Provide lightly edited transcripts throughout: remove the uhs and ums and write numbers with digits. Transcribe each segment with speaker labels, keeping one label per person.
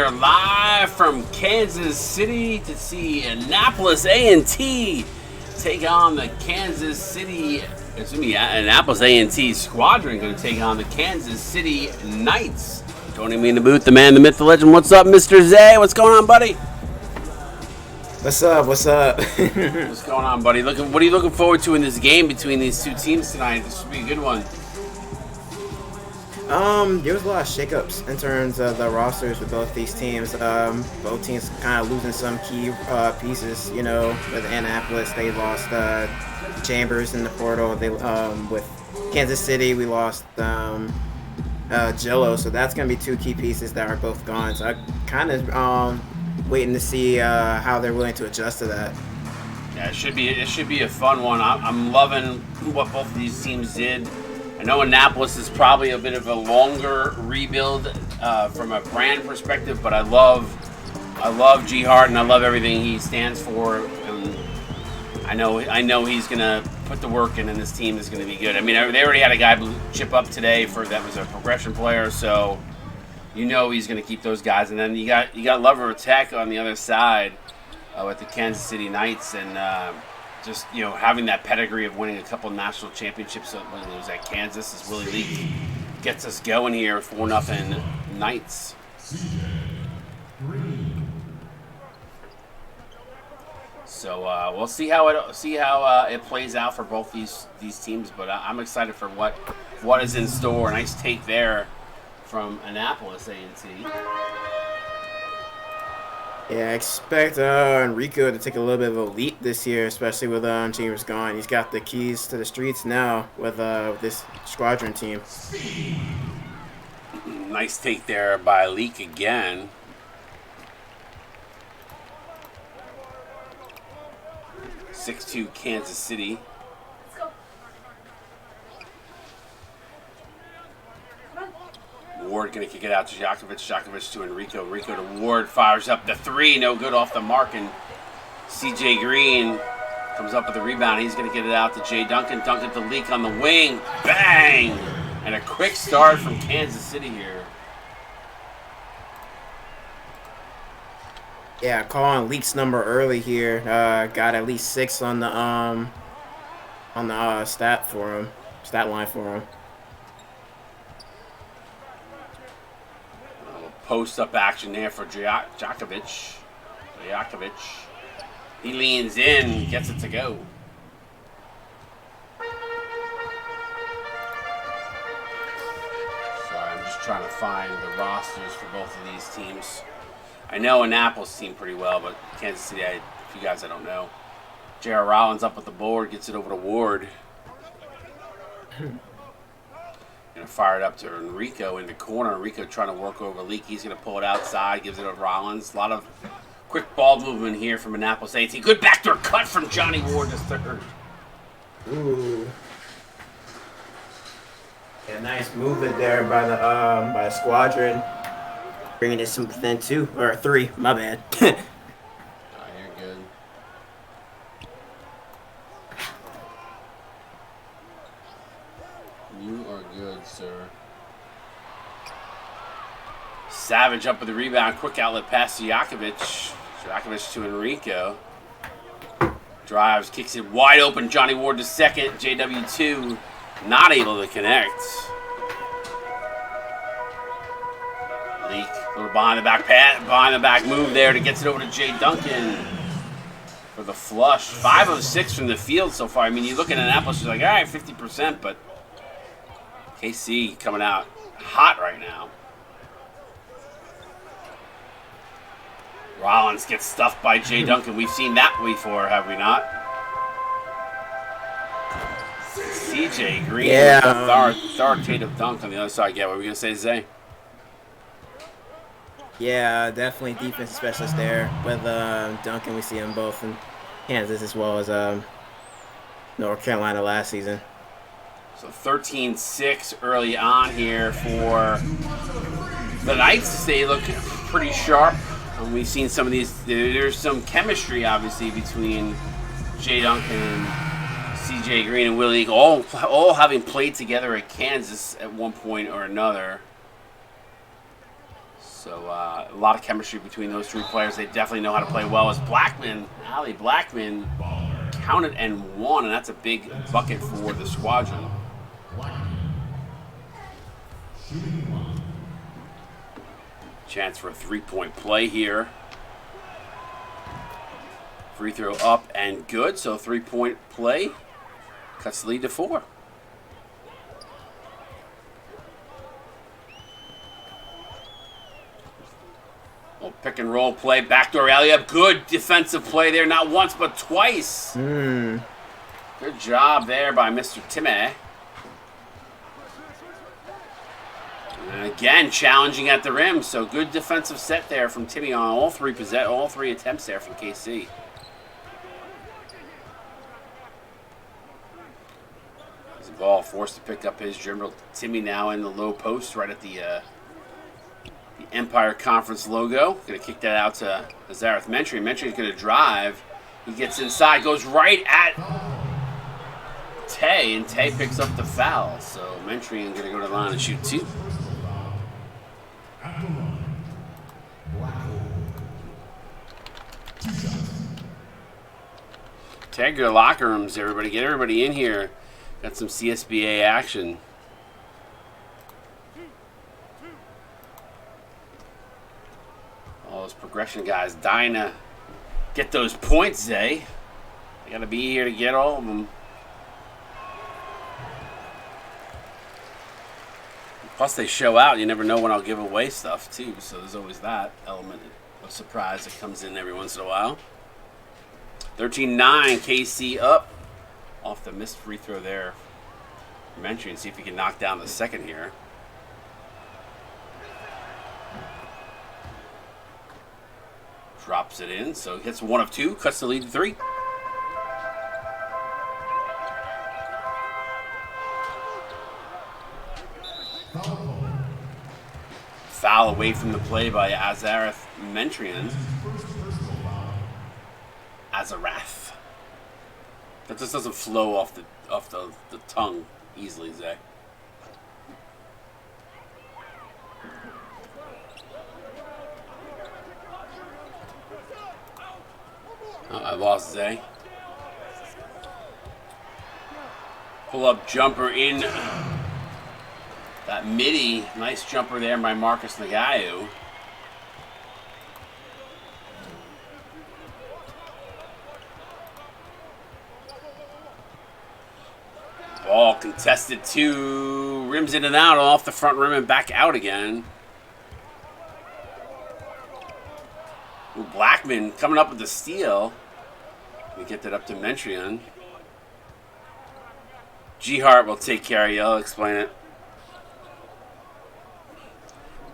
Speaker 1: are live from Kansas City to see Annapolis A&T take on the Annapolis A&T squadron going to take on the Kansas City Knights. Joining me in the booth, the man, the myth, the legend. What's up, Mr. Zay? What's going on, buddy?
Speaker 2: What's up?
Speaker 1: What's going on, buddy? What are you looking forward to in this game between these two teams tonight? This should be a good one.
Speaker 2: There was a lot of shakeups in terms of the rosters with both these teams. Both teams kind of losing some key pieces. You know, with Annapolis, they lost Chambers in the portal. They with Kansas City, we lost Jello. So that's gonna be two key pieces that are both gone. So I kind of waiting to see how they're willing to adjust to that.
Speaker 1: Yeah, it should be a fun one. I'm loving what both of these teams did. I know Annapolis is probably a bit of a longer rebuild from a brand perspective, but I love G Hart and I love everything he stands for. And I know he's gonna put the work in, and this team is gonna be good. I mean, they already had a guy chip up today that was a progression player, so you know he's gonna keep those guys. And then you got Lover Tech on the other side with the Kansas City Knights, and just having that pedigree of winning a couple national championships when it was at Kansas as Willie Leak gets us going here. 4-0 Knights. So we'll see how it plays out for both these teams, but I'm excited for what is in store. Nice take there from Annapolis A&T.
Speaker 2: Yeah, I expect Enrico to take a little bit of a leap this year, especially with Chambers gone. He's got the keys to the streets now with this squadron team.
Speaker 1: Nice take there by Leak again. (6-2) Kansas City. Ward going to kick it out to Jakovic. Jakovic to Enrico. Enrico to Ward. Fires up the three. No good off the mark. And CJ Green comes up with the rebound. He's going to get it out to Jay Duncan. Duncan to Leak on the wing. Bang! And a quick start from Kansas City here.
Speaker 2: Yeah, calling Leak's number early here. Got at least 6 on the stat line for him.
Speaker 1: Post-up action there for Jakovic. He leans in, gets it to go. Sorry, I'm just trying to find the rosters for both of these teams. I know Annapolis team pretty well, but Kansas City, a few guys I don't know. J.R. Rollins up with the board, gets it over to Ward. Gonna fire it up to Enrico in the corner. Enrico trying to work over Leak. He's gonna pull it outside, gives it to Rollins. A lot of quick ball movement here from Annapolis A&T. Good backdoor cut from Johnny Ward the third.
Speaker 2: Ooh. Yeah, nice movement there by the squadron. Bringing it some within 2 or 3. My bad.
Speaker 1: Oh, you're good. You are good, sir. Savage up with the rebound. Quick outlet pass to Jakovic. Jakovic to Enrico. Drives, kicks it wide open. Johnny Ward to second. JW2 not able to connect. Leak, a little behind the back move there to get it over to Jay Duncan for the flush. 5 of 6 from the field so far. I mean, you look at Annapolis, you're like, all right, 50%, but KC coming out hot right now. Rollins gets stuffed by Jay Duncan. We've seen that before, have we not? CJ Green,
Speaker 2: yeah,
Speaker 1: authoritative dunk on the other side. Yeah, what were we going to say, Zay?
Speaker 2: Yeah, definitely defense specialist there. With Duncan, we see him both in Kansas as well as North Carolina last season.
Speaker 1: So 13-6 early on here for the Knights. They look pretty sharp. And we've seen some of these. There's some chemistry, obviously, between Jay Duncan and CJ Green and Willie, all having played together at Kansas at one point or another. So a lot of chemistry between those 3 players. They definitely know how to play well. As Ali Blackman counted and won, and that's a big bucket for the squadron. Chance for a 3-point play here. Free throw up and good, so 3-point play cuts the lead to 4. Pick and roll play, backdoor alley-up. Good defensive play there, not once but twice. Good job there by Mr. Timmy. And again, challenging at the rim, so good defensive set there from Timmy on all 3 attempts there from KC. The ball forced to pick up his dribble. Timmy now in the low post right at the Empire Conference logo. Going to kick that out to Zareth Mentry. Mentry's going to drive. He gets inside, goes right at Tay, and Tay picks up the foul. So Mentry is going to go to the line and shoot 2. Tag your locker rooms, everybody. Get everybody in here. Got some CSBA action. All those progression guys dying to get those points, Zay. They got to be here to get all of them. Plus, they show out. You never know when I'll give away stuff, too. So there's always that element of surprise that comes in every once in a while. 13-9, KC up. Off the missed free throw there. Mentry, and see if he can knock down the second here. Drops it in, so hits 1 of 2, cuts the lead to 3. Foul away from the play by Azarath Mentrian. Azarath. That just doesn't flow off the tongue easily, Zay. Oh, I lost Zay. Pull up jumper in. That midi, nice jumper there by Marcus Nagayu. Ball contested 2, rims in and out, off the front rim and back out again. Ooh, Blackman coming up with the steal. We get that up to Mentrian. G Hart will take care of you. I'll explain it.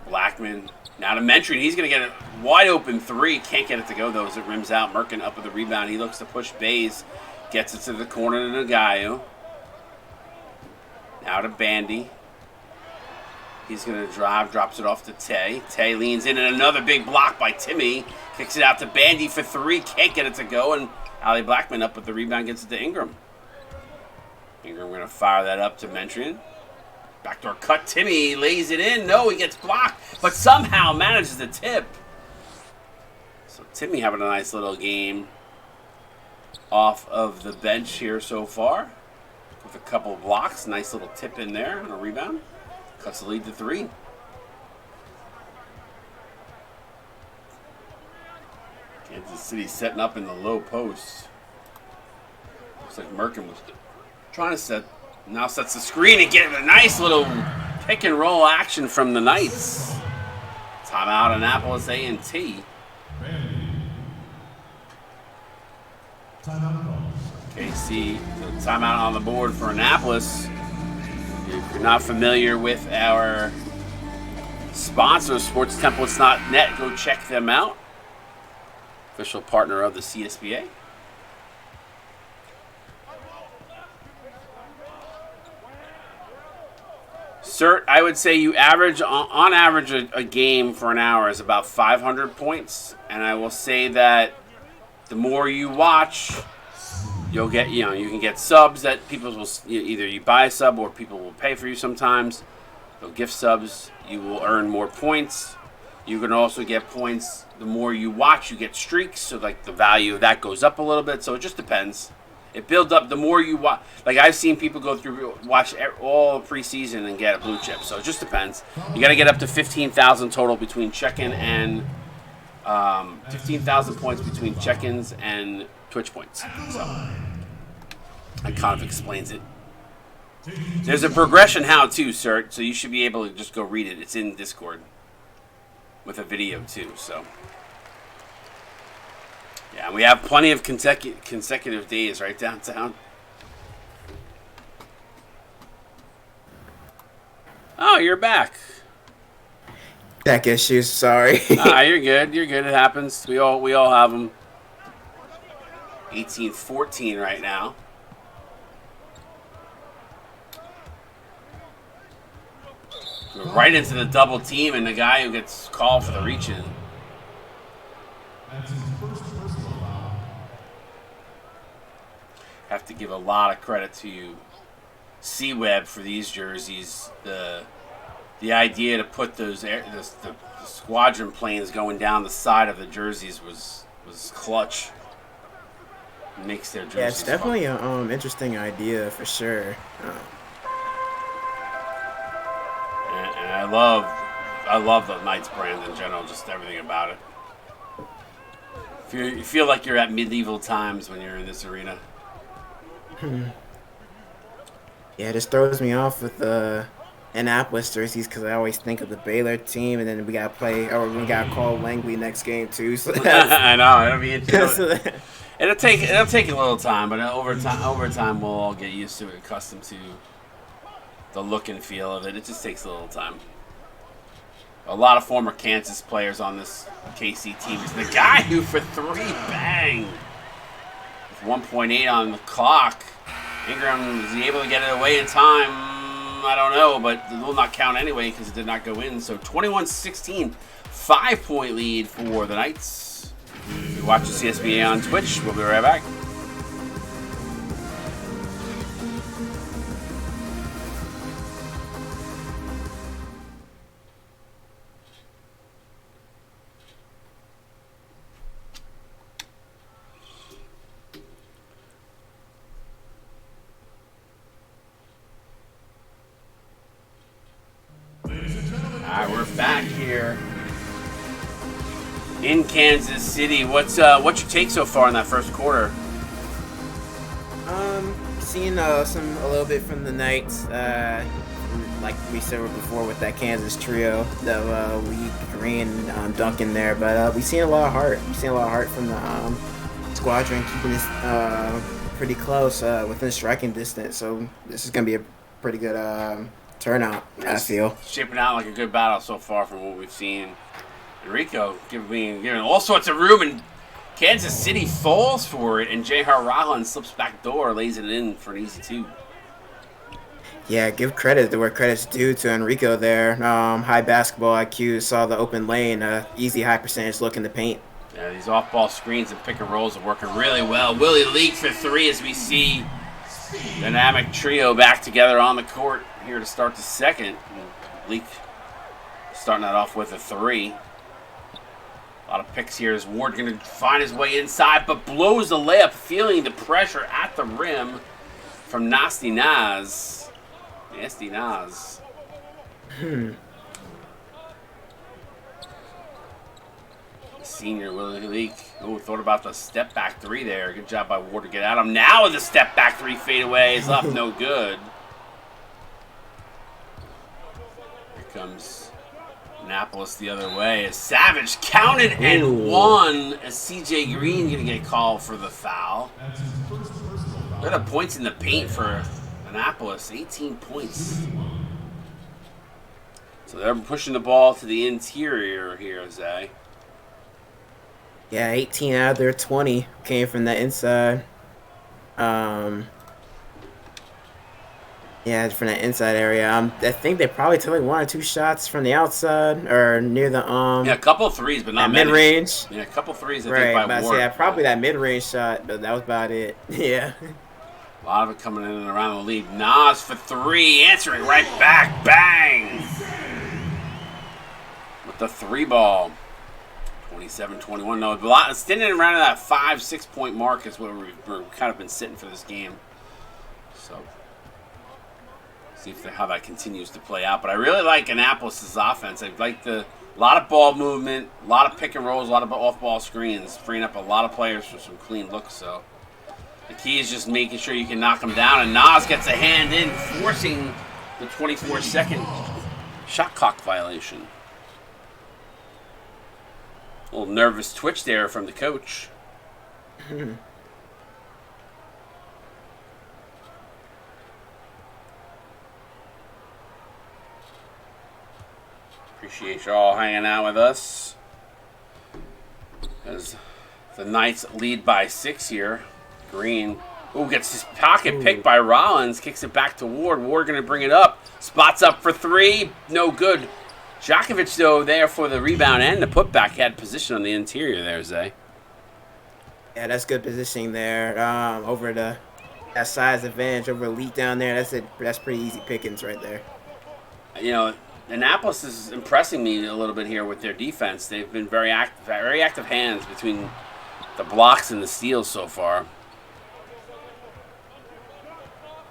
Speaker 1: Blackman now to Mentrian. He's going to get a wide open 3. Can't get it to go though as it rims out. Merkin up with the rebound. He looks to push Bays. Gets it to the corner to Nagayu. Now to Bandy. He's going to drive, drops it off to Tay. Tay leans in, and another big block by Timmy. Kicks it out to Bandy for 3. Can't get it to go, and Ali Blackman up with the rebound, gets it to Ingram. Ingram going to fire that up to Mentrian. Backdoor cut. Timmy lays it in. No, he gets blocked, but somehow manages to tip. So Timmy having a nice little game off of the bench here so far. With a couple of blocks. Nice little tip in there on a rebound. Cuts the lead to 3. Kansas City setting up in the low post. Looks like Merkin was trying to set. Now sets the screen and get a nice little pick and roll action from the Knights. Timeout Annapolis A&T. KC, so timeout on the board for Annapolis. If you're not familiar with our sponsor, SportsTemplates.net, go check them out. Official partner of the CSBA. Cert, I would say you average, on average, a game for an hour is about 500 points. And I will say that the more you watch, you'll get, you can get subs that people will, either you buy a sub or people will pay for you sometimes. They'll gift subs. You will earn more points. You can also get points. The more you watch, you get streaks. So, like, the value of that goes up a little bit. So, it just depends. It builds up the more you watch. Like, I've seen people go through, watch all preseason and get a blue chip. So, it just depends. You got to get up to 15,000 total between check-in and 15,000 points between check-ins and Twitch points. So, that kind of explains it. There's a progression how-to, Cert, so you should be able to just go read it. It's in Discord with a video, too, so. Yeah, we have plenty of consecutive days right downtown. Oh, you're back.
Speaker 2: Tech issues, sorry.
Speaker 1: You're good. You're good. It happens. We all have them. 18-14 right now. right into the double team and the guy who gets called for the reach-in. Have to give a lot of credit to C-Web for these jerseys. The idea to put those the squadron planes going down the side of the jerseys was clutch. Makes their jerseys.
Speaker 2: Yeah, it's definitely an interesting idea for sure.
Speaker 1: And I love the Knights brand in general, just everything about it. You feel like you're at medieval times when you're in this arena.
Speaker 2: Yeah, it just throws me off with the Annapolis jerseys because I always think of the Baylor team, and then we got to call Langley next game too. So
Speaker 1: I know it'll be interesting. It'll take a little time, but over time we'll all get used to it, accustomed to the look and feel of it. It just takes a little time. A lot of former Kansas players on this KC team. Is the guy who for 3 bang with 1.8 on the clock. Ingram, was he able to get it away in time? I don't know, but it will not count anyway because it did not go in. So 21-16, 5-point lead for the Knights. You watch the CSBA on Twitch. We'll be right back. We're back here in Kansas City. What's your take so far in that first quarter?
Speaker 2: Seeing a little bit from the Knights, like we said before with that Kansas trio, the Lee, Green, Duncan there, but we seen a lot of heart. We seen a lot of heart from the squadron, keeping this pretty close within striking distance. So this is gonna be a pretty good turnout, I feel.
Speaker 1: Shaping out like a good battle so far from what we've seen. Enrico given all sorts of room, and Kansas City falls for it, and J.R. Rollins slips back door, lays it in for an easy 2.
Speaker 2: Yeah, give credit to where credit's due to Enrico there. High basketball IQ, saw the open lane, easy high percentage look in the paint.
Speaker 1: Yeah, these off-ball screens and pick and rolls are working really well. Willie Leak for 3 as we see dynamic trio back together on the court here to start the second. Leak starting that off with a 3. A lot of picks here as Ward going to find his way inside, but blows the layup, feeling the pressure at the rim from Nasty Naz. Nasty Naz. Senior Willie Leak. Oh, thought about the step back 3 there. Good job by Ward to get at him. Now with the step back 3 fadeaway is left no good. Here comes Annapolis the other way as Savage counted and won as CJ Green going to get called for the foul. Look at the points in the paint for Annapolis, 18 points. So they're pushing the ball to the interior here, Zay.
Speaker 2: Yeah, 18 out of their 20 came from the inside. Yeah, from the inside area. I think they probably took like 1 or 2 shots from the outside or near the
Speaker 1: yeah, a couple of threes, but not many.
Speaker 2: Mid-range.
Speaker 1: Yeah, a couple of threes. I
Speaker 2: right,
Speaker 1: think by Ward.
Speaker 2: Yeah, probably that mid-range shot, but that was about it. Yeah.
Speaker 1: A lot of it coming in and around the lead. Nas for 3, answering right back, bang! With the 3 ball. 27-21. No, a lot standing around that 5-6 point mark is where we've kind of been sitting for this game. So see how that continues to play out. But I really like Annapolis' offense. I like a lot of ball movement, a lot of pick and rolls, a lot of off-ball screens, freeing up a lot of players for some clean looks. So the key is just making sure you can knock them down. And Nas gets a hand in, forcing the 24-second shot clock violation. A little nervous twitch there from the coach. Appreciate you all hanging out with us as the Knights lead by 6 here. Green Ooh, gets his pocket picked by Rollins. Kicks it back to Ward. Ward going to bring it up. Spots up for three. No good. Djokovic, though, there for the rebound and the putback. Had position on the interior there, Zay.
Speaker 2: Yeah, that's good positioning there. Over that size advantage over Elite down there. That's pretty easy pickings right there.
Speaker 1: You know, Annapolis is impressing me a little bit here with their defense. They've been very active hands between the blocks and the steals so far.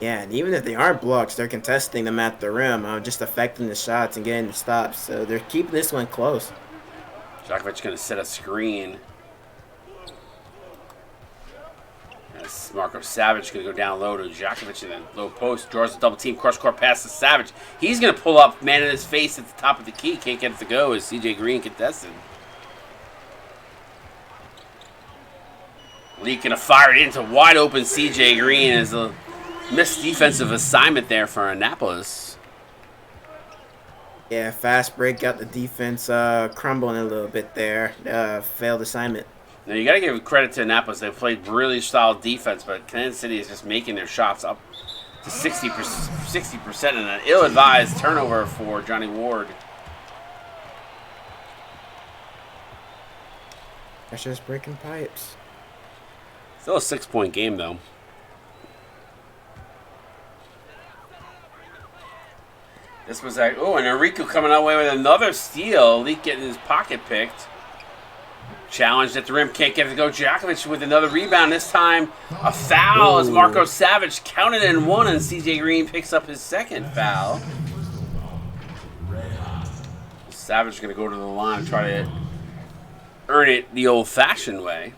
Speaker 2: Yeah, and even if they aren't blocks, they're contesting them at the rim, just affecting the shots and getting the stops. So they're keeping this one close.
Speaker 1: Djokovic going to set a screen. As Marco Savage going to go down low to Djokovic in the low post. Draws a double team, cross court pass to Savage. He's going to pull up, man in his face at the top of the key. Can't get it to go as CJ Green contested. Lee going to fire it into wide open CJ Green as a missed defensive assignment there for Annapolis.
Speaker 2: Yeah, fast break, got the defense crumbling a little bit there. Failed assignment.
Speaker 1: Now, you got to give credit to Annapolis. They've played really solid defense, but Kansas City is just making their shots up to 60% and an ill-advised turnover for Johnny Ward.
Speaker 2: That's just breaking pipes.
Speaker 1: Still a 6-point game, though. This was like, oh, and Enrico coming away with another steal. Leak getting his pocket picked. Challenged at the rim, can't get it to go. Djokovic with another rebound. This time, a foul as Marco Savage counted in one, and CJ Green picks up his second foul. Savage going to go to the line and try to earn it the old-fashioned way.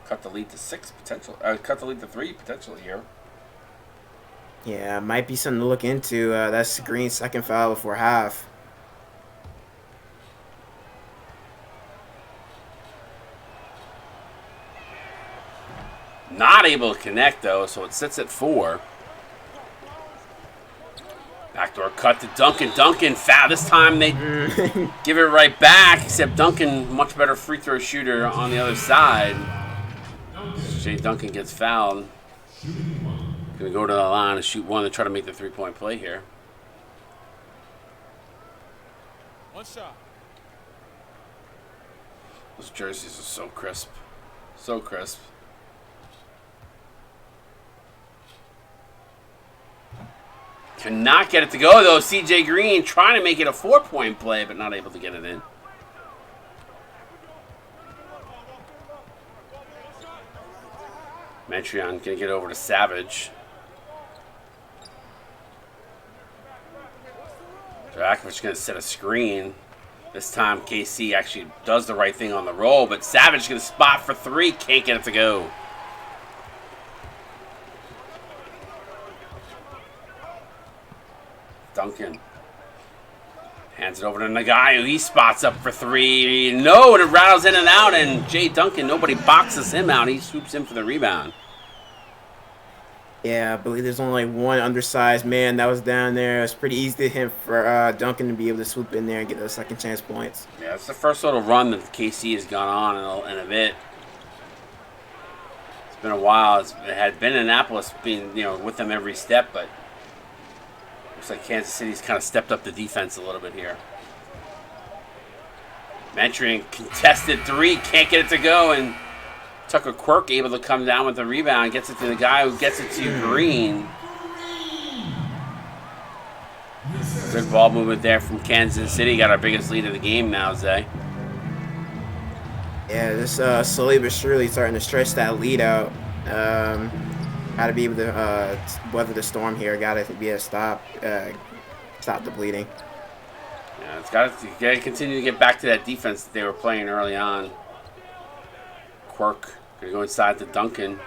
Speaker 1: Cut the lead to 6 potential. Cut the lead to 3 potentially here.
Speaker 2: Yeah, might be something to look into. That's Green's second foul before half.
Speaker 1: Not able to connect, though, so it sits at 4. Backdoor cut to Duncan. Duncan foul. This time they give it right back, except Duncan, much better free throw shooter on the other side. Jay Duncan gets fouled. Going to go to the line and shoot one to try to make the 3-point play here.
Speaker 3: One shot.
Speaker 1: Those jerseys are so crisp. So crisp. Cannot get it to go, though. CJ Green trying to make it a 4-point play, but not able to get it in. Metreon going to get over to Savage. Djokovic going to set a screen. This time KC actually does the right thing on the roll, but Savage going to spot for 3. Can't get it to go. Duncan hands it over to Nagayu. He spots up for 3. No, and it rattles in and out, and Jay Duncan, nobody boxes him out. He swoops in for the rebound.
Speaker 2: Yeah, I believe there's only one undersized man that was down there. It's pretty easy to him for Duncan to be able to swoop in there and get those second chance points.
Speaker 1: Yeah, it's the first little run that KC has gone on in a bit. It's been a while. It had been Annapolis being, with them every step, but looks like Kansas City's kind of stepped up the defense a little bit here. Mentoring contested 3, can't get it to go, and Tucker Quirk able to come down with the rebound, gets it to the guy who gets it to Green. Good ball movement there from Kansas City. Got our biggest lead of the game now, Zay.
Speaker 2: Yeah, this slowly but surely starting to stretch that lead out. Got to be able to weather the storm here. Got to be able to stop the bleeding.
Speaker 1: Yeah, it's got to continue to get back to that defense that they were playing early on. Quirk going to go inside to Duncan.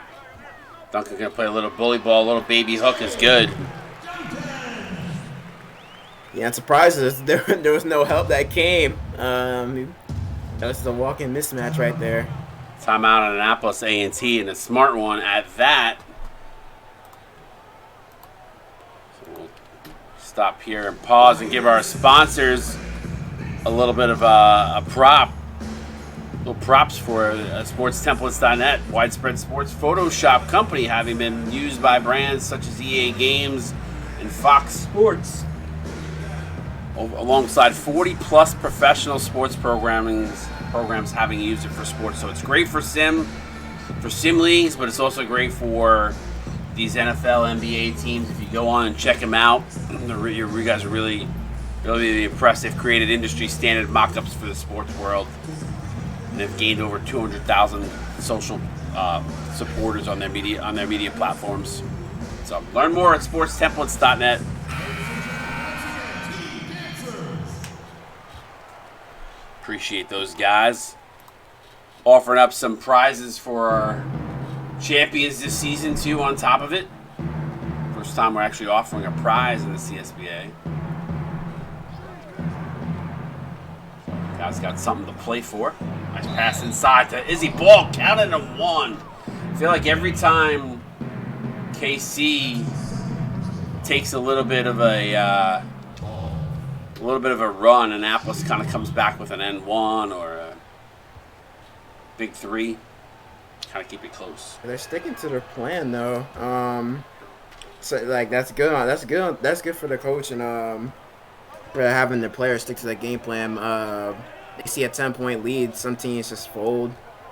Speaker 1: Duncan going to play a little bully ball, a little baby hook is good.
Speaker 2: Yeah, it surprises us. There was no help that came. That was a walk-in mismatch right there.
Speaker 1: Timeout on Annapolis A&T, and a smart one at that. So we'll stop here and pause and give our sponsors a little bit of a prop. Little props for sportstemplates.net, widespread sports Photoshop company, having been used by brands such as EA Games and Fox Sports, alongside 40-plus professional sports programs having used it for sports. So it's great for sim leagues, but it's also great for these NFL, NBA teams. If you go on and check them out, you guys are really impressed. They've created industry standard mock-ups for the sports world, and they've gained over 200,000 social supporters on their media platforms. So learn more at sportstemplates.net. Appreciate those guys offering up some prizes for our champions this season too. On top of it, first time we're actually offering a prize in the CSBA. Guys got something to play for. Nice pass inside to Izzy. Ball counted to 1. I feel like every time KC takes a little bit of a run, Annapolis kind of comes back with an N1 or a big 3. Kind of keep it close.
Speaker 2: They're sticking to their plan though. So like that's good. That's good for the coach and for having the players stick to the game plan. They see a 10-point lead, some teams just fold.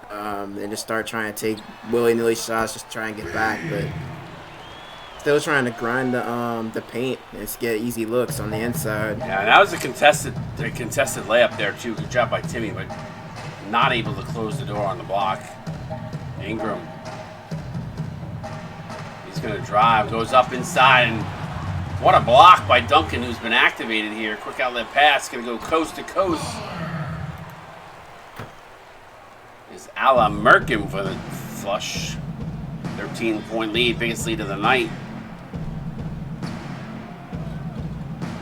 Speaker 2: They just start trying to take willy-nilly shots, just try and get back, but still trying to grind the paint and just get easy looks on the inside.
Speaker 1: Yeah, and that was a contested layup there too. Good job by Timmy, but not able to close the door on the block. Ingram. He's going to drive, goes up inside, and what a block by Duncan, who's been activated here. Quick outlet pass, going to go coast to coast. Is Ala Merkin for the flush. 13-point lead, biggest lead of the night.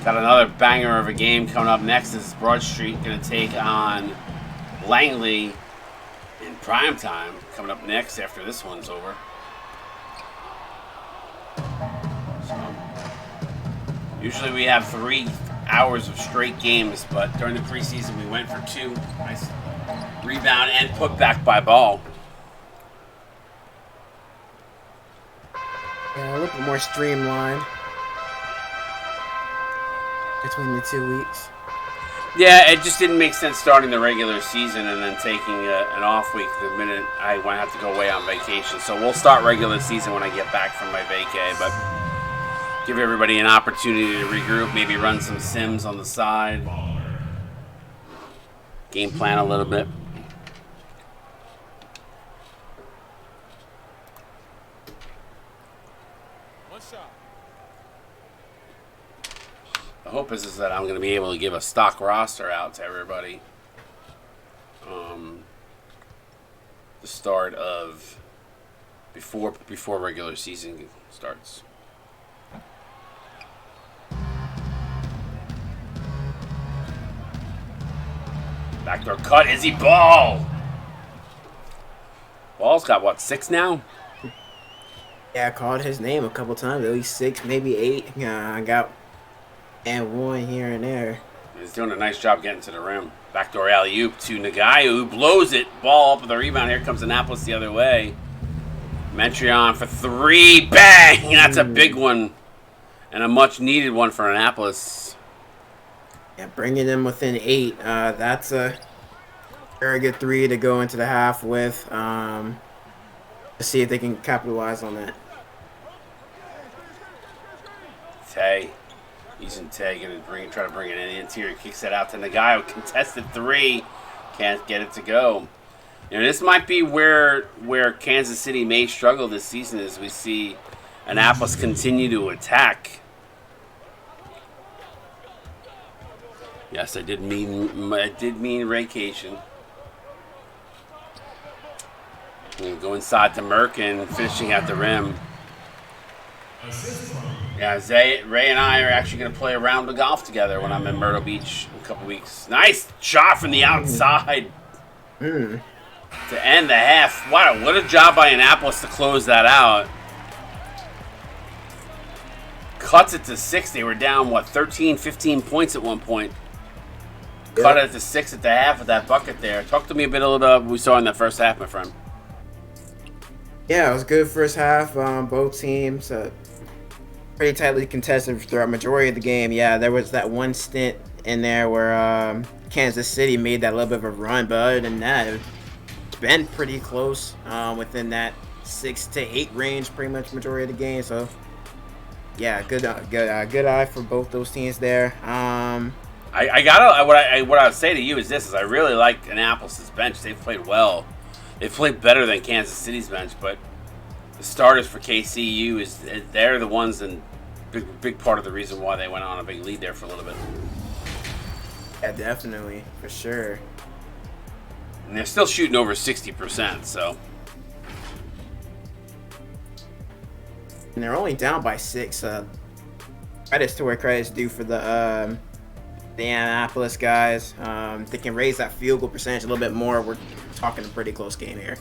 Speaker 1: Got another banger of a game coming up next. Is Broad Street going to take on Langley in prime time, coming up next after this one's over. So, usually we have 3 hours of straight games, but during the preseason we went for 2. Nice rebound and put back by Ball.
Speaker 2: Yeah, a little bit more streamlined between the 2 weeks.
Speaker 1: Yeah, it just didn't make sense starting the regular season and then taking an off week the minute I went have to go away on vacation. So we'll start regular season when I get back from my vacay, but give everybody an opportunity to regroup, maybe run some sims on the side, game plan a little bit. The hope is that I'm going to be able to give a stock roster out to everybody. The start of before regular season starts. Backdoor cut, Izzy Ball. Ball's got what, 6 now?
Speaker 2: Yeah, I called his name a couple times, at least 6, maybe 8. I got and 1 here and there.
Speaker 1: He's doing a nice job getting to the rim. Backdoor alley-oop to Nagayu, who blows it. Ball up with the rebound. Here comes Annapolis the other way. Metreon for 3. Bang! That's a big one. And a much-needed one for Annapolis.
Speaker 2: Yeah, bringing them within 8. That's a very good 3 to go into the half with. Let's see if they can capitalize on that.
Speaker 1: Tay. Using Tay, going to try to bring it in the interior. Kicks that out to Nagayo. Contested 3. Can't get it to go. You know, this might be where Kansas City may struggle this season as we see Annapolis continue to attack. Yes, I did mean vacation. Go inside to Merkin, finishing at the rim. Yeah, Ray and I are actually going to play a round of golf together when I'm in Myrtle Beach in a couple weeks. Nice shot from the outside to end the half. Wow, what a job by Annapolis to close that out. Cuts it to 6. They were down, 13, 15 points at one point. cut it to 6 at the half with that bucket there. Talk to me a little bit about what we saw in that first half, my friend.
Speaker 2: Yeah, it was a good first half. Both teams pretty tightly contested throughout majority of the game. Yeah, there was that one stint in there where Kansas City made that little bit of a run, but other than that, it's been pretty close within that 6 to 8 range, pretty much majority of the game. So yeah, good eye for both those teams there.
Speaker 1: What I would say to you is this: I really like Annapolis' bench. They've played well. They've played better than Kansas City's bench, but the starters for KCU they're the ones, and big part of the reason why they went on a big lead there for a little bit.
Speaker 2: Yeah, definitely, for sure.
Speaker 1: And they're still shooting over 60%, so.
Speaker 2: And they're only down by 6. Credits to where credits due for the Annapolis guys. They can raise that field goal percentage a little bit more. We're talking a pretty close game here.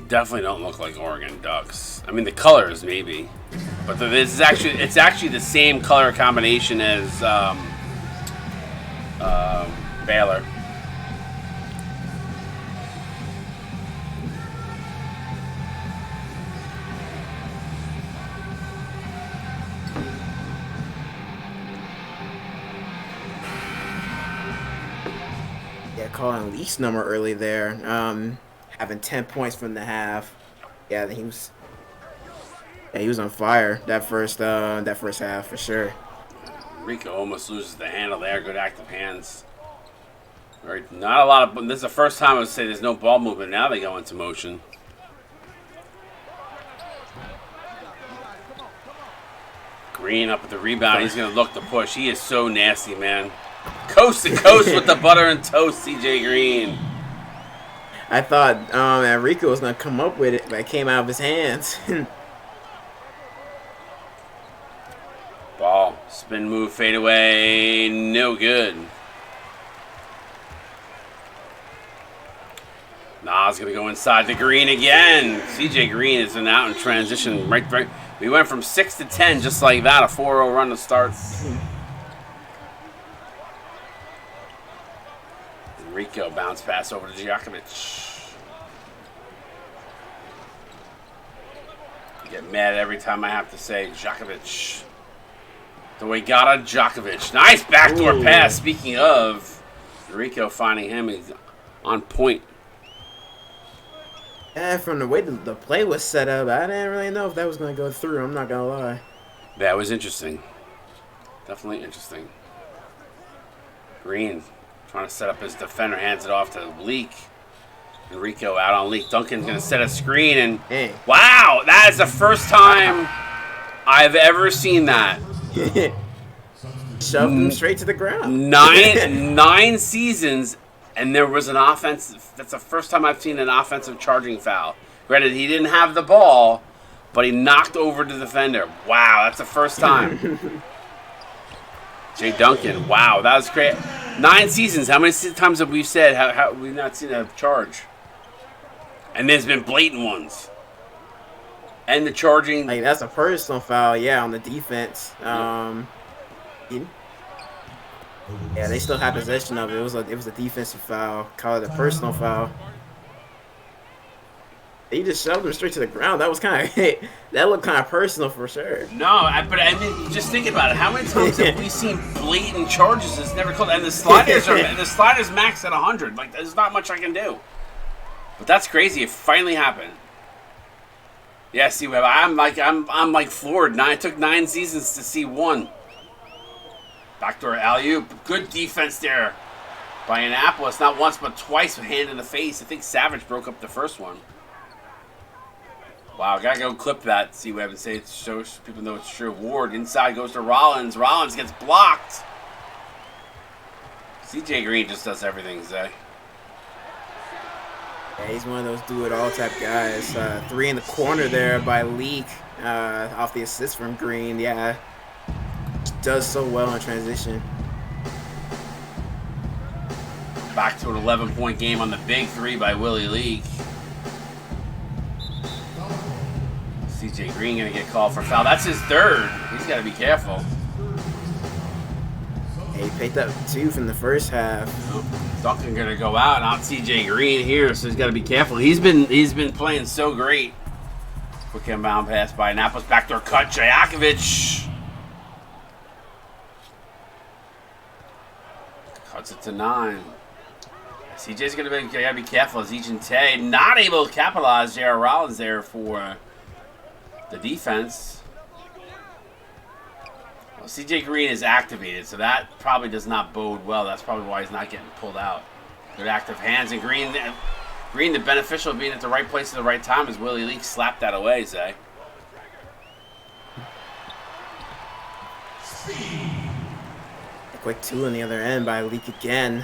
Speaker 1: Definitely don't look like Oregon Ducks. I mean, the colors maybe, but it's actually the same color combination as Baylor.
Speaker 2: Yeah, calling Leaf's number early there. Having 10 points from the half. Yeah, he was on fire that first half for sure.
Speaker 1: Rico almost loses the handle there. Good active hands. Right, not a lot of. This is the first time I would say there's no ball movement. Now they go into motion. Green up at the rebound. He's gonna look to push. He is so nasty, man. Coast to coast with the butter and toast, CJ Green.
Speaker 2: I thought Enrico was gonna come up with it, but it came out of his hands.
Speaker 1: Ball, spin move, fade away, no good. Nas gonna go inside the Green again. CJ Green is out in transition. Right. We went from 6 to 10 just like that. A 4-0 run to start. Rico bounce pass over to Djokovic. I get mad every time I have to say Djokovic. The way got Djokovic. Nice backdoor pass. Speaking of, Rico finding him, he's on point.
Speaker 2: Yeah, from the way the play was set up, I didn't really know if that was going to go through. I'm not going to lie.
Speaker 1: That was interesting. Definitely interesting. Green trying to set up his defender, hands it off to Leak. Enrico out on Leak. Duncan's going to set a screen, and wow, that is the first time I've ever seen that.
Speaker 2: Shoved him straight to the ground.
Speaker 1: Nine seasons, and there was an offensive. That's the first time I've seen an offensive charging foul. Granted, he didn't have the ball, but he knocked over the defender. Wow, that's the first time. Jay Duncan, wow, that was great. 9 seasons. How many times have we said how we've not seen a charge? And there's been blatant ones. And the charging.
Speaker 2: Like, that's a personal foul, yeah, on the defense. Yeah, they still had possession of it. It was a defensive foul. Call it a personal foul. He just shoved him straight to the ground. That was that looked kind of personal for sure.
Speaker 1: No, but I mean, just think about it. How many times have we seen blatant charges that's never called? And the sliders max at 100. Like, there's not much I can do. But that's crazy. It finally happened. Yeah, see, I'm like floored. It took 9 seasons to see one. Backdoor alley-oop. Good defense there by Annapolis. Not once, but twice with hand in the face. I think Savage broke up the first one. Wow, gotta go clip that, see Webb, and say it shows people know it's true. Ward inside goes to Rollins. Rollins gets blocked. CJ Green just does everything, Zay.
Speaker 2: Yeah, he's one of those do-it-all type guys. 3 in the corner there by Leak off the assist from Green. Yeah, does so well in transition.
Speaker 1: Back to an 11-point game on the big 3 by Willie Leak. CJ Green gonna get called for foul. That's his 3rd. He's gotta be careful.
Speaker 2: He picked up 2 from the first half.
Speaker 1: Duncan gonna go out on CJ Green here, so he's got to be careful. He's been playing so great. Quick inbound pass by Annapolis, backdoor cut. Jajakovic cuts it to 9. CJ's gotta be careful as Tay not able to capitalize. J.R. Rollins there for the defense. Well, CJ Green is activated, so that probably does not bode well. That's probably why he's not getting pulled out. Good active hands, and Green, the beneficial of being at the right place at the right time, as Willie Leak slapped that away, Zay.
Speaker 2: A quick 2 on the other end by Leak again.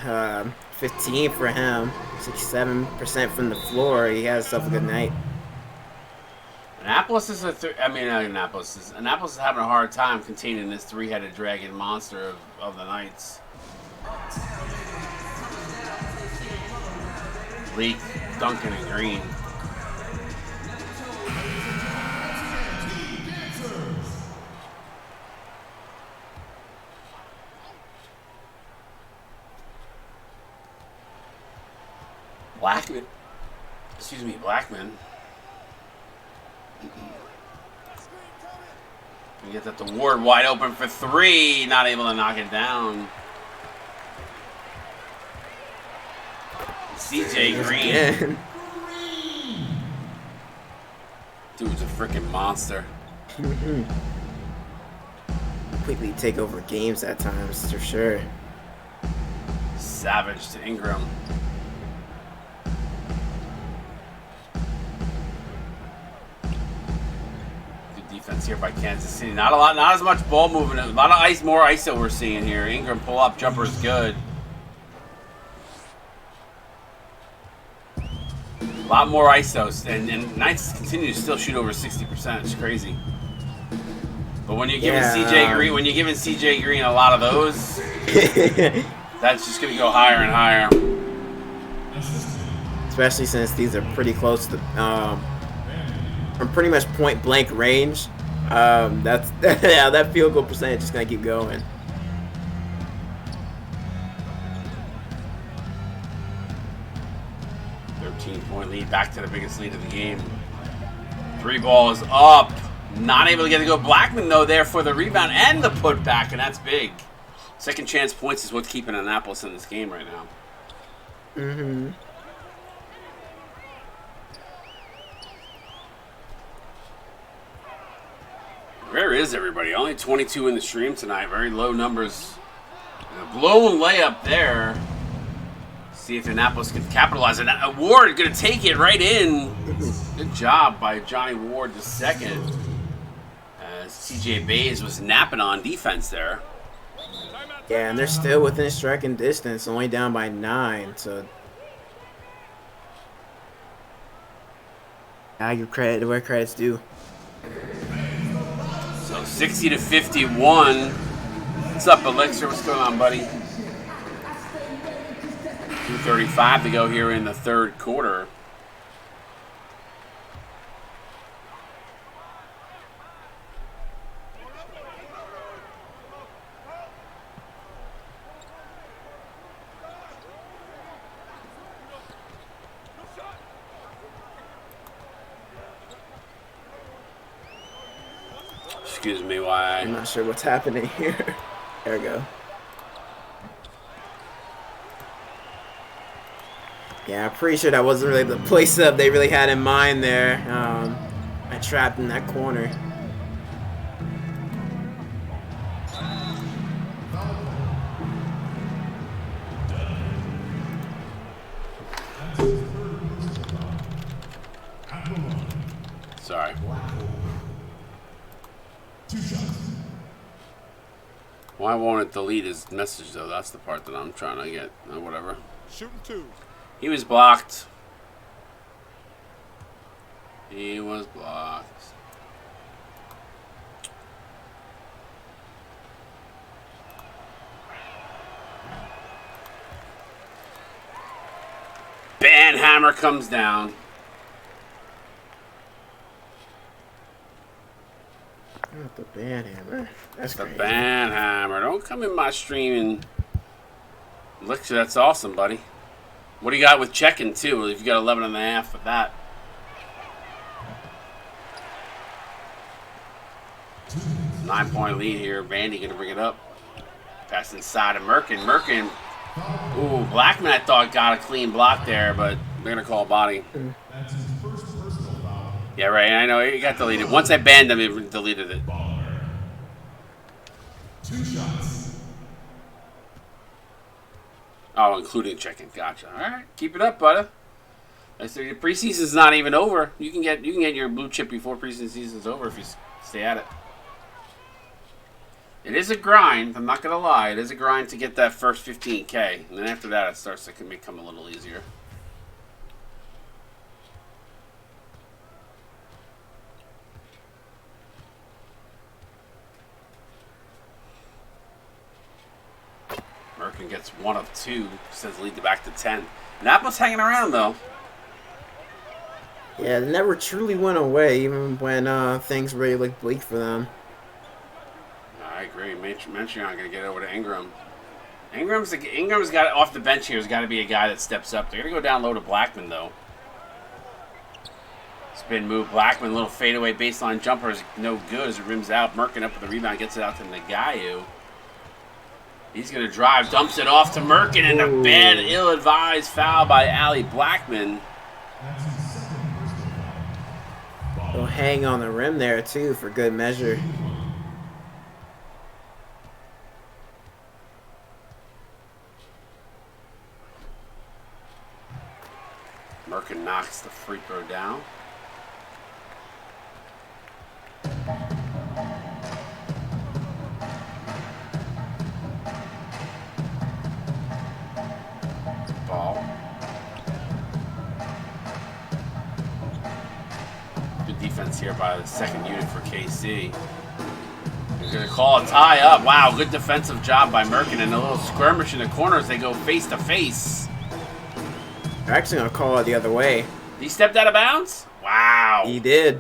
Speaker 2: 15 for him, 67% from the floor. He has himself a good night.
Speaker 1: Annapolis is Annapolis is having a hard time containing this 3-headed dragon monster of the Knights. Leak, Duncan, and Green. Blackman. We get that to Ward wide open for 3, not able to knock it down. CJ Green. Dude's a freaking monster.
Speaker 2: Completely take over games at times, for sure.
Speaker 1: Savage to Ingram. Good defense here by Kansas City. Not as much ball movement. A lot of more ISO we're seeing here. Ingram pull up jumper is good. A lot more ISOs, and Knights continue to still shoot over 60%. It's crazy. But when you're giving CJ Green a lot of those, that's just gonna go higher and higher.
Speaker 2: Especially since these are pretty close to, from pretty much point blank range. That field goal percentage is gonna keep going.
Speaker 1: Point lead, back to the biggest lead of the game. 3 balls up. Not able to get to go. Blackman, though, there for the rebound and the putback, and that's big. Second chance points is what's keeping Annapolis in this game right now. Where is everybody? Only 22 in the stream tonight. Very low numbers. And a blown layup there. See if Annapolis can capitalize on that. Ward going to take it right in. Good job by Johnny Ward the second. CJ Bays was napping on defense there.
Speaker 2: Yeah, and they're still within striking distance, only down by 9. So I give credit where credit's due.
Speaker 1: So 60-51. What's up, Elixir? What's going on, buddy? 2:35 to go here in the third quarter. Excuse me, why?
Speaker 2: I'm not sure what's happening here. There we go. Yeah, I'm pretty sure that wasn't really the place up they really had in mind there. I trapped in that corner.
Speaker 1: Sorry. Why won't it delete his message, though? That's the part that I'm trying to get. Whatever.
Speaker 3: Shooting 2.
Speaker 1: He was blocked. He was blocked. Banhammer comes down.
Speaker 2: The band hammer. That's
Speaker 1: The
Speaker 2: crazy.
Speaker 1: band hammer. Don't come in my stream and look. That's awesome, buddy. What do you got with checking too? If you got 11.5 with that. Nine-point lead here. Vandy gonna bring it up. Pass inside of Merkin. Merkin. Ooh, Blackman I thought got a clean block there, but they're gonna call a body.
Speaker 4: That's his first personal foul.
Speaker 1: Yeah, right. I know it got deleted. Once I banned him, it deleted it.
Speaker 4: 2 shots.
Speaker 1: Oh, including checking. Gotcha. All right, keep it up, buddy. So your preseason's not even over. You can get your blue chip before preseason's over if you stay at it. It is a grind. I'm not gonna lie. It is a grind to get that first 15K, and then after that, it starts to become a little easier. Merkin gets 1 of 2, sends the lead back to 10. Annapolis hanging around though.
Speaker 2: Yeah, it never truly went away, even when things really looked bleak for them.
Speaker 1: I agree. Menchion gonna get over to Ingram. Ingram's got off the bench here. Has got to be a guy that steps up. They're gonna go down low to Blackman though. Spin move. Blackman, little fadeaway baseline jumper is no good as it rims out. Merkin up with the rebound, gets it out to Nagayu. He's gonna drive, dumps it off to Merkin, and a bad, ill-advised foul by Ali Blackman.
Speaker 4: That's his second personal foul.
Speaker 2: He'll hang on the rim there, too, for good measure.
Speaker 1: Merkin knocks the free throw down. Ball. Good defense here by the second unit for KC. He's going to call a tie up. Wow, good defensive job by Merkin, and a little skirmish in the corners. They go face to face.
Speaker 2: They're actually going to call it the other way.
Speaker 1: He stepped out of bounds? Wow.
Speaker 2: He did.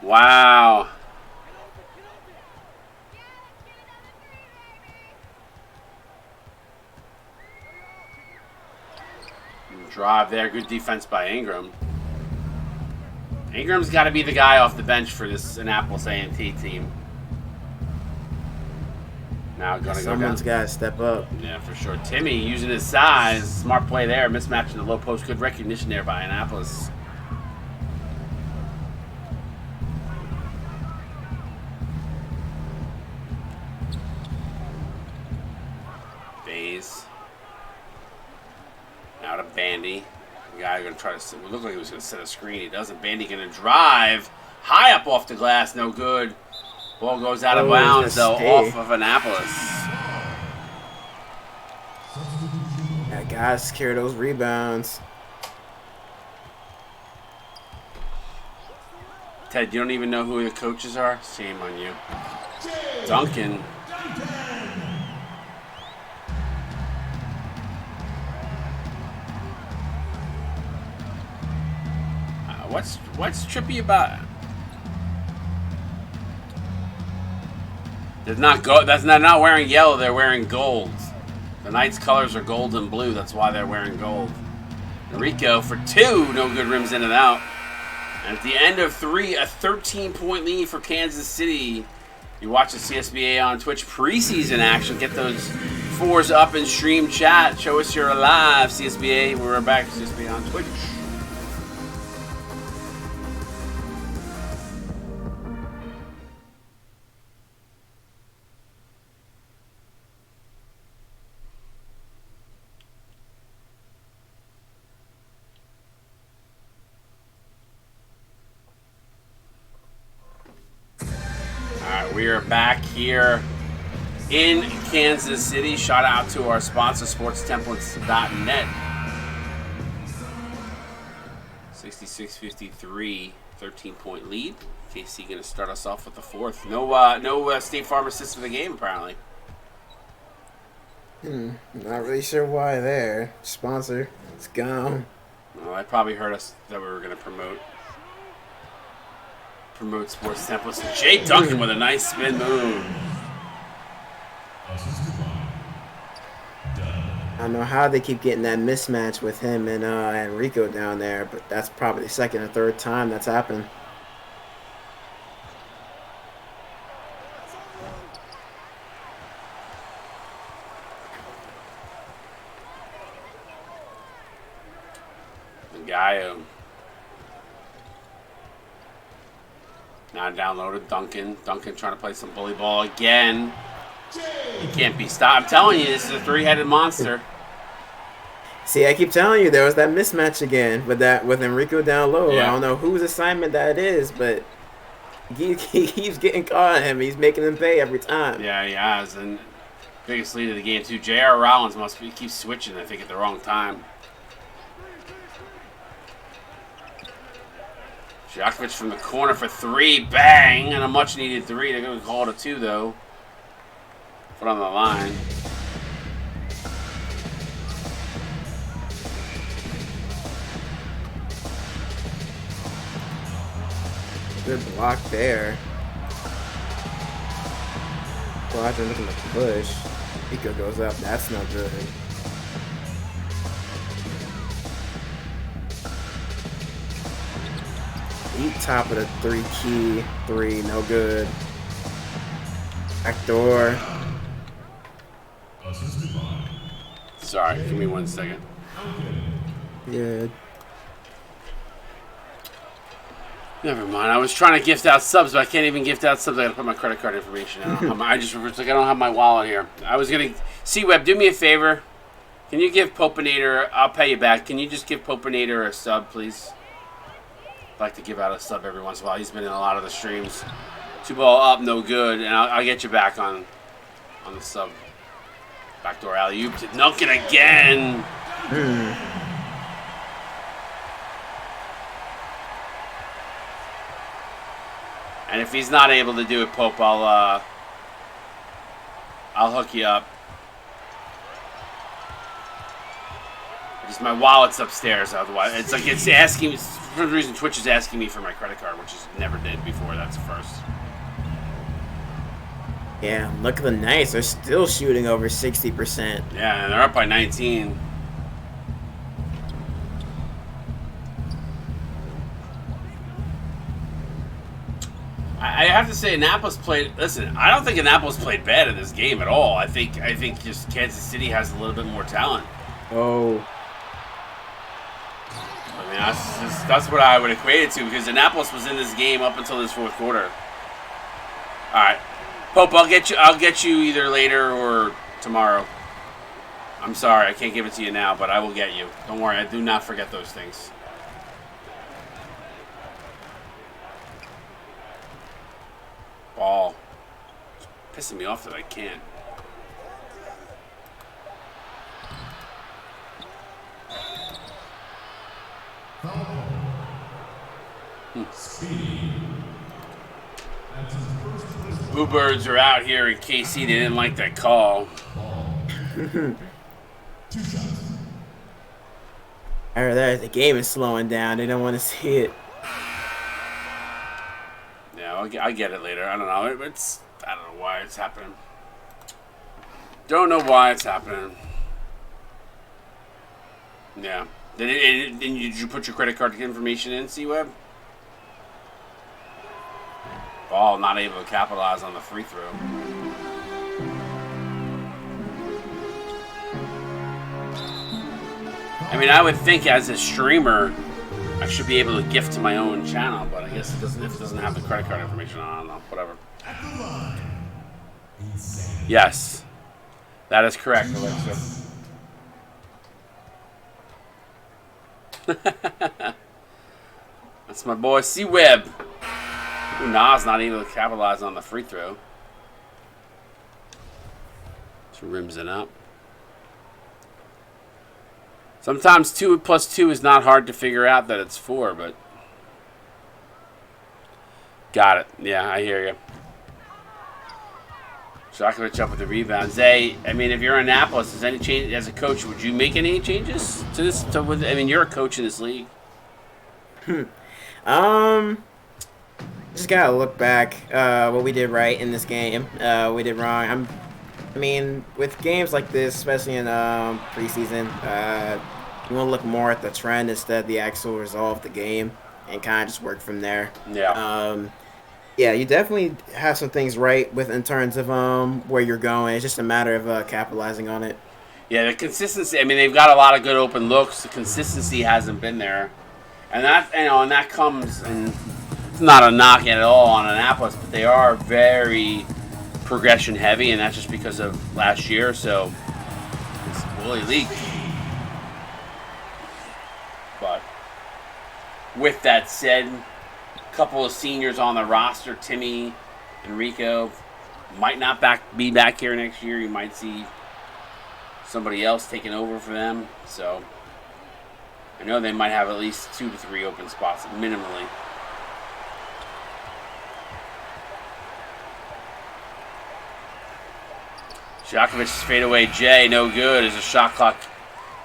Speaker 1: Wow. Drive there. Good defense by Ingram. Ingram's got to be the guy off the bench for this Annapolis A&T team. Now going to go down.
Speaker 2: Someone's got to step up.
Speaker 1: Yeah, for sure. Timmy using his size. Smart play there. Mismatching the low post. Good recognition there by Annapolis. Bays. Now to Bandy. The guy going to try to... It looked like he was going to set a screen. He doesn't. Bandy going to drive. High up off the glass. No good. Ball goes out of bounds, though, off of Annapolis.
Speaker 2: That guy secure those rebounds.
Speaker 1: Ted, you don't even know who the coaches are? Shame on you. Duncan. What's trippy about? They're not wearing yellow. They're wearing gold. The Knights' colors are gold and blue. That's why they're wearing gold. Rico for 2. No good, rims in and out. And at the end of 3, a 13-point lead for Kansas City. You watch the CSBA on Twitch preseason action. Get those 4s up in stream chat. Show us you're alive, CSBA. We're back, CSBA on Twitch. We are back here in Kansas City. Shout out to our sponsor, sportstemplates.net. 66-53, 13-point lead. KC going to start us off with the 4th. No State Farm assist for the game, apparently.
Speaker 2: Not really sure why there. Sponsor. It's gone.
Speaker 1: Well, I probably heard us that we were going to promote. Promote sports temples. Jay Duncan with a nice spin move.
Speaker 2: I don't know how they keep getting that mismatch with him and Enrico down there, but that's probably the second or third time that's happened.
Speaker 1: Gaio. Now downloaded Duncan. Duncan trying to play some bully ball again. He can't be stopped. I'm telling you, this is a three-headed monster.
Speaker 2: See, I keep telling you, there was that mismatch again with Enrico down low.
Speaker 1: Yeah.
Speaker 2: I don't know whose assignment that is, but he keeps getting caught on him. He's making him pay every time.
Speaker 1: Yeah, he has. And biggest lead of the game, too. J.R. Rollins must be keep switching, I think, at the wrong time. Djokovic from the corner for three. Bang! And a much-needed three. They're going to call it a two, though. Put on the line.
Speaker 2: Good block there. Quadrant looking to push. Pico goes up. That's no good. Eat top of the three-key. Three, no good. Backdoor.
Speaker 1: Sorry, give me 1 second.
Speaker 2: Good.
Speaker 1: Never mind. I was trying to gift out subs, but I can't even gift out subs. I gotta put my credit card information. I don't have my wallet here. I was gonna. C-Web, do me a favor. Can you give Popinator? I'll pay you back. Can you just give Popinator a sub, please? I'd like to give out a sub every once in a while. He's been in a lot of the streams. Two ball up, no good, and I'll get you back on the sub. Backdoor alley-oop to Duncan again. And if he's not able to do it, Pope, I'll hook you up. Just my wallet's upstairs. Otherwise, it's like it's asking me. For some reason, Twitch is asking me for my credit card, which is never did before. That's the first.
Speaker 2: Yeah, look at the Knights. They're still shooting over 60%.
Speaker 1: Yeah, and they're up by 19. I have to say, Annapolis played. Listen, I don't think Annapolis played bad in this game at all. I think just Kansas City has a little bit more talent.
Speaker 2: Oh.
Speaker 1: I mean, that's what I would equate it to, because Annapolis was in this game up until this fourth quarter. All right, Pope, I'll get you either later or tomorrow. I'm sorry, I can't give it to you now, but I will get you. Don't worry, I do not forget those things. Ball. It's pissing me off that I can't. Blue Birds are out here in KC. They didn't like that call.
Speaker 2: Or that the game is slowing down. They don't want to see it.
Speaker 1: Yeah, I get it later. I don't know. I don't know why it's happening. Don't know why it's happening. Yeah. Did you put your credit card information in, C-Web? Ball not able to capitalize on the free throw. I mean, I would think as a streamer, I should be able to gift to my own channel, but I guess it doesn't have the credit card information on. I don't know. Whatever. Yes. That is correct, Alexa. That's my boy C-Web. Ooh, Nas not able to capitalize on the free throw. Just rims it up. Sometimes 2 plus 2 is not hard to figure out that it's 4, but got it. Yeah, I hear you. Djokovic up with the rebound. Zay, I mean, if you're in Annapolis, is any change as a coach? Would you make any changes to this? I mean, you're a coach in this league.
Speaker 2: just gotta look back what we did right in this game. We did wrong. I mean, with games like this, especially in preseason, you want to look more at the trend instead of the actual result of the game, and kind of just work from there.
Speaker 1: Yeah.
Speaker 2: Yeah, you definitely have some things right with in terms of where you're going. It's just a matter of capitalizing on it.
Speaker 1: Yeah, the consistency. I mean, they've got a lot of good open looks. The consistency hasn't been there, and that comes, and it's not a knock at all on Annapolis, but they are very progression heavy, and that's just because of last year. So it's Willie Leak. But with that said, a couple of seniors on the roster, Timmy and Rico, might not be back here next year. You might see somebody else taking over for them. So I know they might have at least 2 to 3 open spots minimally. Djokovic's fadeaway J, no good, as the shot clock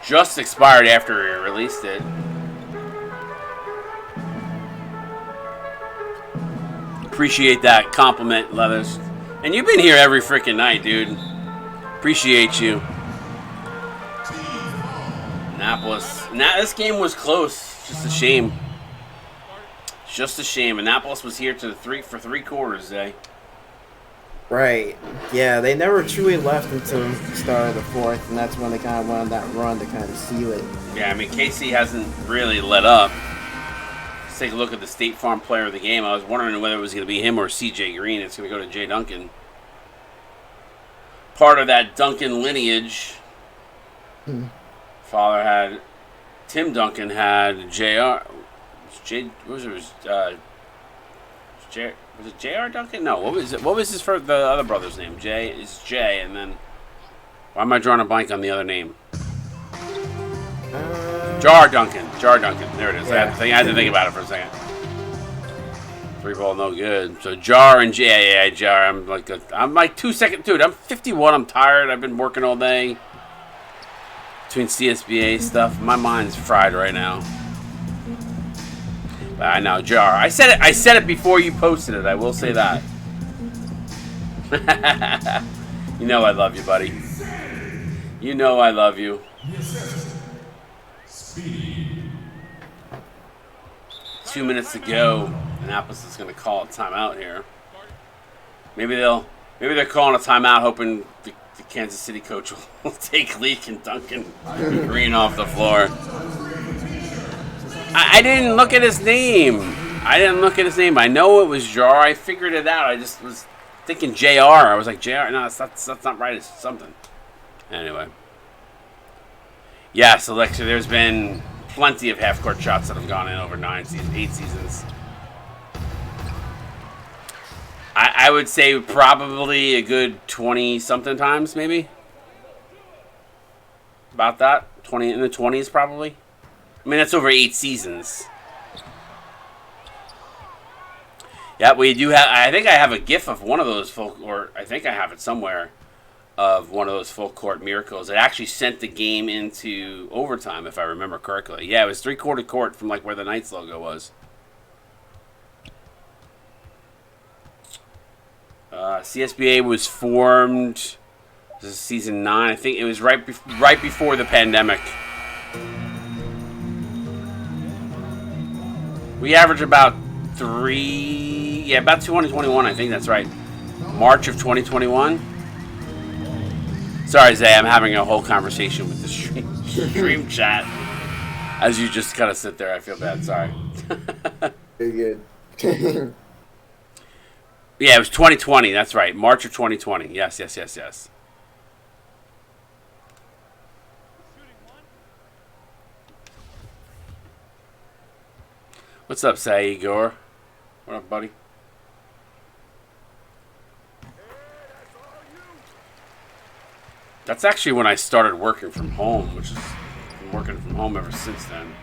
Speaker 1: just expired after he released it. Appreciate that compliment, Leathers. And you've been here every freaking night, dude. Appreciate you. Annapolis. This game was close. Just a shame. Just a shame. Annapolis was here for 3 quarters, eh?
Speaker 2: Right. Yeah, they never truly left until the start of the fourth, and that's when they kind of went on that run to kind of seal it.
Speaker 1: Yeah, I mean, Casey hasn't really let up. Let's take a look at the State Farm player of the game. I was wondering whether it was going to be him or C.J. Green. It's going to go to Jay Duncan. Part of that Duncan lineage. Father had... Tim Duncan had J.R. Was it J.R. Duncan? No, what was it? What was his first, the other brother's name? Jay, and then... Why am I drawing a blank on the other name? Jar Duncan. There it is.
Speaker 2: Yeah.
Speaker 1: I had to think about it for a second. 3 ball, no good. So Jar and J. Yeah, Jar. I'm like 2 seconds. Dude, I'm 51. I'm tired. I've been working all day. Between CSBA stuff. My mind's fried right now. But I know, Jar. I said it before you posted it. I will say that. You know I love you, buddy. You know I love you. 2 minutes to go. Annapolis is going to call a timeout here. Maybe they're calling a timeout, hoping the Kansas City coach will take Leak and Duncan Green off the floor. I didn't look at his name. I know it was Jar. I figured it out. I just was thinking JR. I was like, JR? No, that's not right. It's something. Anyway. Yes, Alexa, there's been plenty of half-court shots that have gone in over 8 seasons. I would say probably a good 20-something times, maybe. About that. 20 in the 20s, probably. I mean, that's over 8 seasons. Yeah, we do have... I think I have a GIF of one of those I think I have it somewhere, of one of those full court miracles. It actually sent the game into overtime, if I remember correctly. Yeah, it was 3-quarter court from like where the Knights logo was. CSBA was formed. This is season 9. I think it was right before the pandemic. We average about about 221. I think that's right. March of 2021. Sorry, Zay, I'm having a whole conversation with the stream chat. As you just kind of sit there, I feel bad. Sorry.
Speaker 2: Very good.
Speaker 1: Yeah, it was 2020. That's right. March of 2020. Yes. What's up, Say Igor? What up, buddy? That's actually when I started working from home, which is I've been working from home ever since then.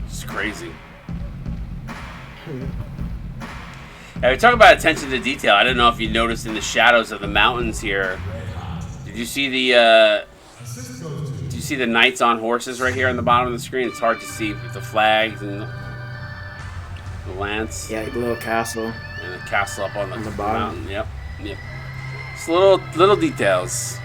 Speaker 1: It's crazy. Yeah, we talk about attention to detail. I don't know if you noticed in the shadows of the mountains here. Did you see the Knights on horses right here on the bottom of the screen? It's hard to see with the flags and the lance.
Speaker 2: Yeah, like a little castle.
Speaker 1: And the castle up on the
Speaker 2: bottom.
Speaker 1: mountain. Yep. It's little details.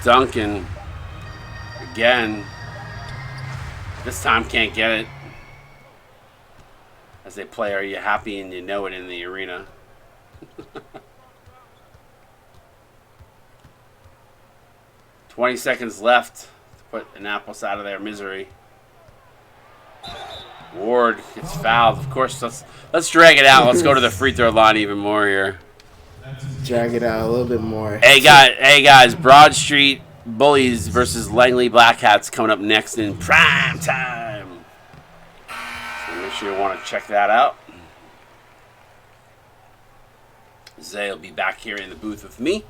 Speaker 1: Duncan, again, this time can't get it. As they play, are you happy and you know it in the arena? 20 seconds left to put Annapolis out of their misery. Ward gets fouled. Of course, let's drag it out. Let's go to the free throw line even more here.
Speaker 2: Drag it out a little bit more.
Speaker 1: Hey guys, Broad Street Bullies versus Langley Black Hats coming up next in prime time. So make sure you want to check that out. Zay will be back here in the booth with me.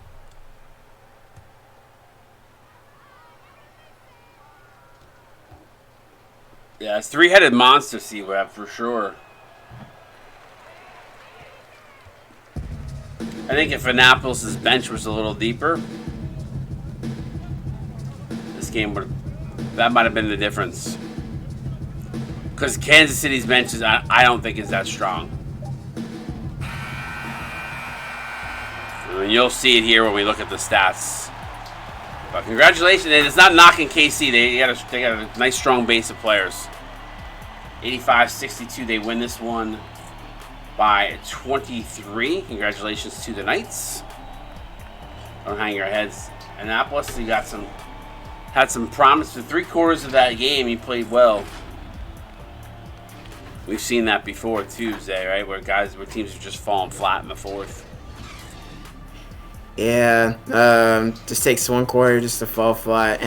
Speaker 1: Yeah, it's three-headed monster, Csba, for sure. I think if Annapolis' bench was a little deeper, this game that might have been the difference. Because Kansas City's bench I don't think is that strong. And you'll see it here when we look at the stats. But congratulations, it's not knocking KC. They got a nice strong base of players. 85-62, they win this one by 23. Congratulations to the Knights. Don't hang your heads. Annapolis, you had some promise. For 3/4 of that game, you played well. We've seen that before too, Zay, right? Where teams are just falling flat in the fourth.
Speaker 2: Yeah, just takes one quarter just to fall flat.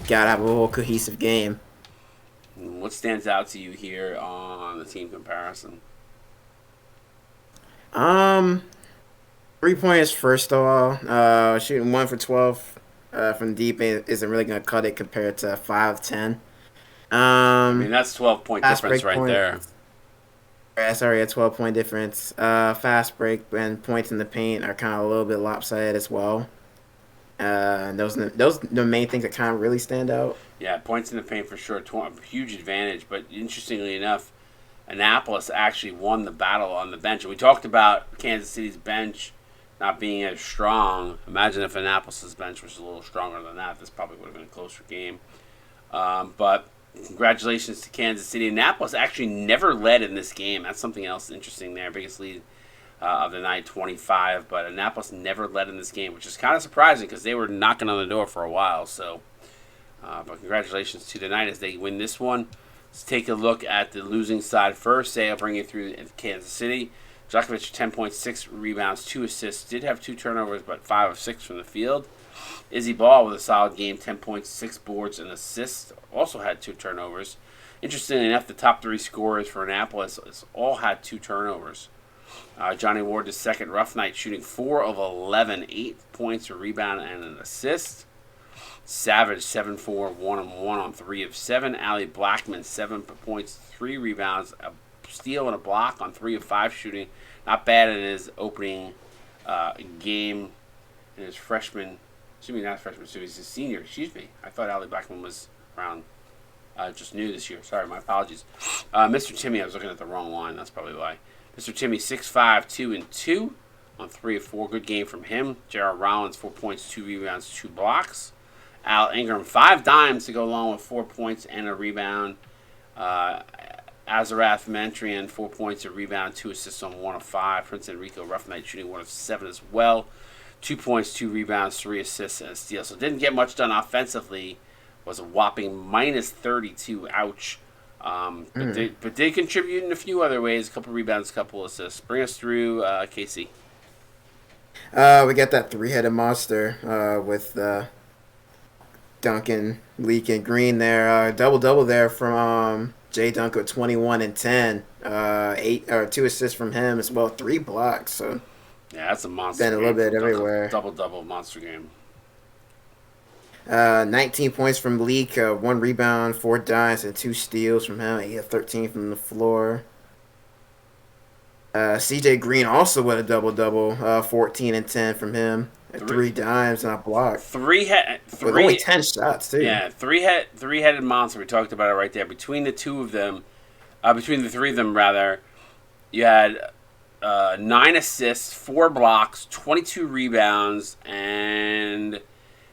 Speaker 2: Gotta have a whole cohesive game.
Speaker 1: What stands out to you here on the team comparison?
Speaker 2: 3 pointers first of all. Shooting 1 for 12 from deep isn't really gonna cut it compared to 5 of 10.
Speaker 1: I mean, that's 12-point difference right there.
Speaker 2: Sorry, a 12-point difference. Fast break and points in the paint are kind of a little bit lopsided as well. Those are the main things that kind of really stand out.
Speaker 1: Yeah, points in the paint for sure. Huge advantage. But interestingly enough, Annapolis actually won the battle on the bench. And we talked about Kansas City's bench not being as strong. Imagine if Annapolis' bench was a little stronger than that. This probably would have been a closer game. But congratulations to Kansas City. Annapolis actually never led in this game. That's something else interesting there. Biggest lead of the night, 25. But Annapolis never led in this game, which is kind of surprising because they were knocking on the door for a while. So, but congratulations to the Knight as they win this one. Let's take a look at the losing side first. Say I'll bring you through Kansas City. Djokovic, 10.6 rebounds, 2 assists. Did have 2 turnovers, but 5 of 6 from the field. Izzy Ball with a solid game, 10.6 boards and assists. Also had 2 turnovers. Interestingly enough, the top 3 scorers for Annapolis all had 2 turnovers. Johnny Ward, the second rough night, shooting 4 of 11, 8 points, a rebound, and an assist. Savage, 7-4, 1-1 on 3 of 7. Allie Blackman, 7 points, 3 rebounds, a steal and a block on 3 of 5 shooting. Not bad in his opening game in his freshman. Not freshman, so he's a senior. Excuse me. I thought Allie Blackman was around just new this year. Sorry, my apologies. Mr. Timmy, I was looking at the wrong line. That's probably why. Mr. Timmy, 6'5", 2-2 on 3 of 4. Good game from him. Gerald Rollins, 4 points, 2 rebounds, 2 blocks. Al Ingram, 5 dimes to go along with 4 points and a rebound. Azarath Mantrian, 4 points, a rebound, 2 assists on 1 of 5. Prince Enrico, rough night, shooting 1 of 7 as well. 2 points, 2 rebounds, 3 assists, and a steal. So didn't get much done offensively. Was a whopping minus 32. Ouch. But did contribute in a few other ways. A couple rebounds, a couple assists. Bring us through KC.
Speaker 2: We got that 3-headed monster with Duncan, Leak, and Green there. Double-double there from Jay Duncan with 21 and 10. 2 assists from him as well. 3 blocks. So
Speaker 1: yeah, that's a monster.
Speaker 2: Been a little bit everywhere.
Speaker 1: Double monster game.
Speaker 2: 19 points from Leak, 1 rebound, 4 dimes, and 2 steals from him. He had 13 from the floor. CJ Green also with a double-double, 14 and 10 from him. 3 dimes and a block.
Speaker 1: With
Speaker 2: With only 10 shots, too.
Speaker 1: Yeah, three-headed monster. We talked about it right there. Between the two of them, between the three of them, rather, you had 9 assists, 4 blocks, 22 rebounds, and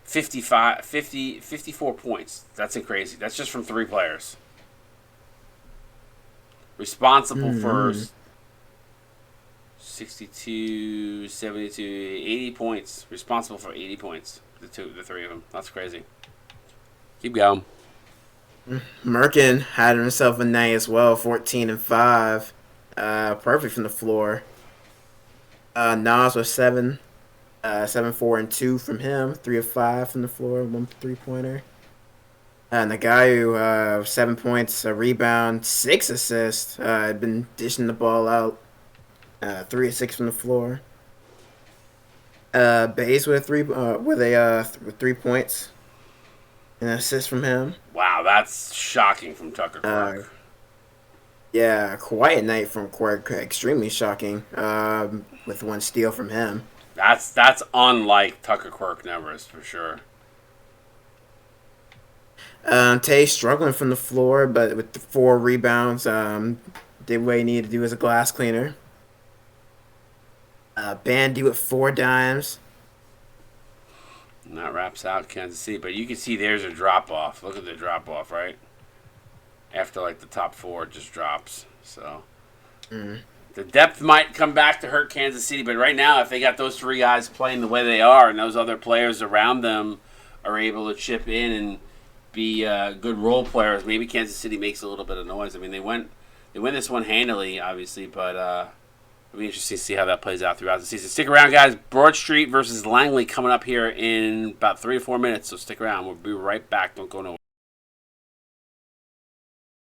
Speaker 1: 54 points. That's crazy. That's just from 3 players. Responsible for 62, 72, 80 points. Responsible for 80 points. The 3 of them. That's crazy. Keep going.
Speaker 2: Merkin had himself a night as well, 14 and 5. Perfect from the floor. Nas was 7, 4 and 2 from him, 3 of 5 from the floor, 1 3-pointer. And the guy who 7 points, a rebound, 6 assists, had been dishing the ball out, 3 of 6 from the floor. Bays with 3 points, an assist from him.
Speaker 1: Wow, that's shocking from Tucker Clark.
Speaker 2: Yeah, quiet night from Quirk. Extremely shocking. With 1 steal from him.
Speaker 1: That's unlike Tucker Quirk numbers for sure.
Speaker 2: Tay struggling from the floor, but with the 4 rebounds, did what he needed to do as a glass cleaner. Bandy with 4 dimes.
Speaker 1: And that wraps out Kansas City, but you can see there's a drop off. Look at the drop off, right? After like the top 4 just drops. So the depth might come back to hurt Kansas City, but right now if they got those 3 guys playing the way they are and those other players around them are able to chip in and be good role players, maybe Kansas City makes a little bit of noise. I mean, they win this one handily, obviously, but it'll be interesting to see how that plays out throughout the season. Stick around, guys. Broad Street versus Langley coming up here in about 3 to 4 minutes, so stick around. We'll be right back. Don't go nowhere.